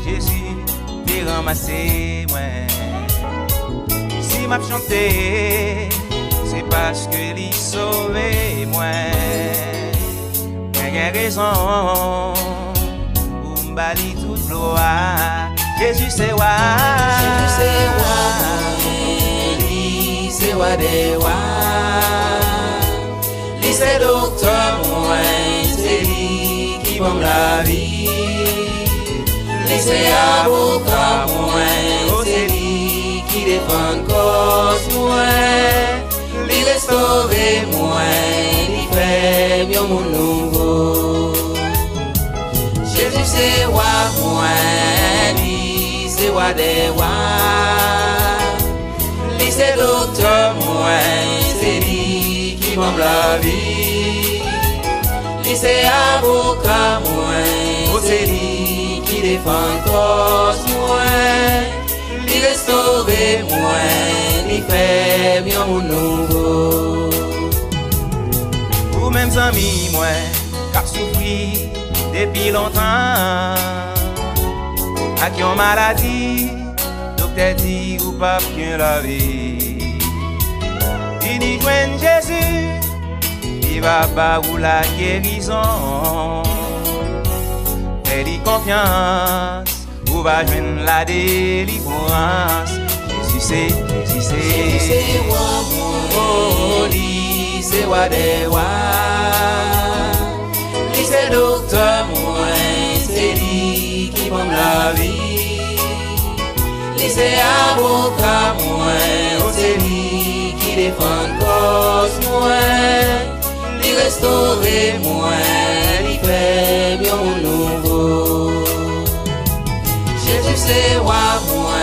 Jésus t'es ramassé moi. Si m'a chanté, c'est parce que l'y sauvé moi. J'ai raison pour m'bali toute gloire. Jésus c'est roi. Jésus c'est roi. Lui c'est roi des rois. Lui c'est docteur moi. C'est lui qui m'aime la vie. Lui c'est avocat moi. C'est lui qui défend cause moi. Lui restaure moi. Lui fait mieux mon nouveau. Jésus c'est roi moi. Lui c'est roi des rois. Lui c'est docteur moi. C'est lui qui m'aime la vie. Lui c'est avocat moi. C'est lui qui défend cause moi. Lui restaure moi. Lui fait mieux mon nouveau. Ou même amis moi, car souffri depuis longtemps. À qui ont maladie, docteur dit ou pas bien la vie. Il y joigne Jésus, il va pas où la guérison. Fais-lui confiance, ou va joindre la délivrance. Jésus c'est roi moi. Lui c'est roi des rois. Lui c'est docteur moi. C'est lui qui m'aime la vie. Lui c'est avocat moi. C'est lui qui défend cause moi. Lui restaure moi. Lui fait mieux mon nouveau. Jésus c'est roi moi.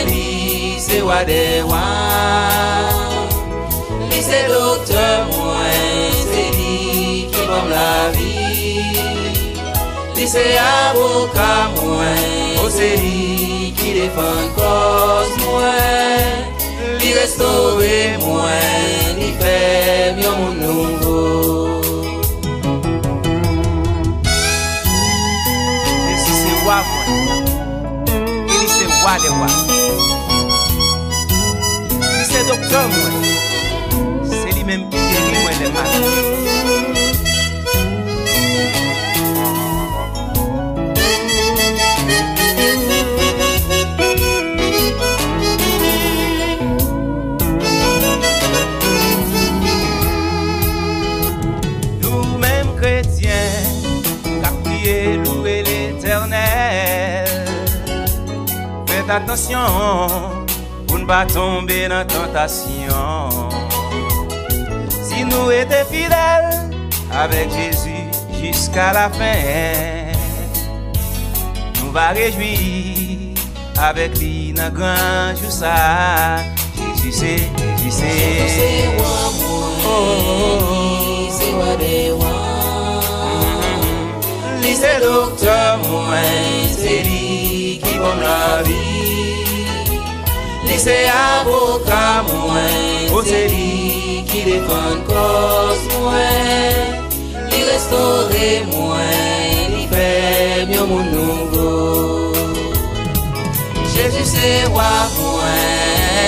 Lui c'est roi des rois. Lui c'est docteur moi. C'est lui qui m'aime la vie. Lui c'est avocat moi. C'est lui qui défend cause moi. Lui restaure moi. Lui fait mieux mon nouveau. Jésus c'est roi moi. Et lui c'est roi des rois. Lui c'est docteur moi. C'est lui-même qui guérit moi les malades. Louer l'Éternel. Faites attention pour ne pas tomber dans la tentation. Si nous étions fidèles avec Jésus jusqu'à la fin, nous va réjouir avec lui dans grand jour ça. Jésus c'est roi moi. C'est roi des rois. Lui c'est docteur moi. C'est lui qui m'aime la vie. Lui c'est avocat moi. C'est lui qui défend cause moi. Lui restaure moi. Lui fait mieux mon nouveau. Jésus c'est roi moi.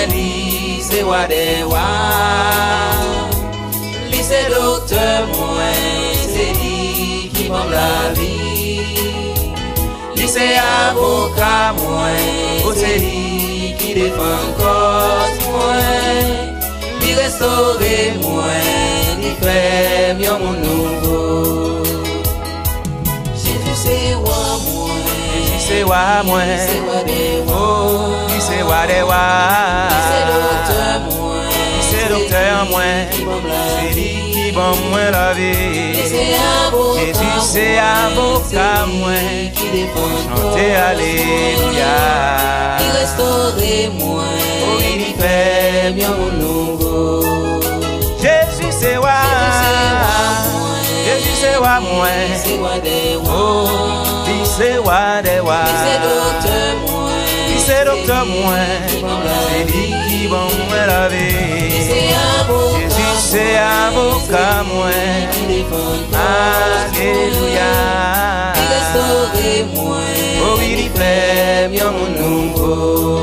Lui c'est roi des rois. Lui c'est docteur moi. C'est lui qui m'aime la vie. Lui c'est avocat moi. C'est lui qui défend cause moi. Lui restaure moi. Lui fait mieux mon nouveau. Jésus c'est roi moi. Jésus c'est roi moi. C'est roi des rois. Lui c'est roi des rois. C'est docteur moi. C'est docteur moi. C'est lui qui m'aime moi la vie. Jésus c'est avocat moi. Chantez alléluia. Il restaure moi. Il fait bien mon nouveau. Jésus c'est roi. Jésus c'est roi moi. C'est roi des rois. Lui c'est roi des rois. C'est docteur moi. C'est docteur moi. C'est lui qui m'aime moi la vie. Jésus c'est avocat moi. Alléluia. Il restaure moi. yo.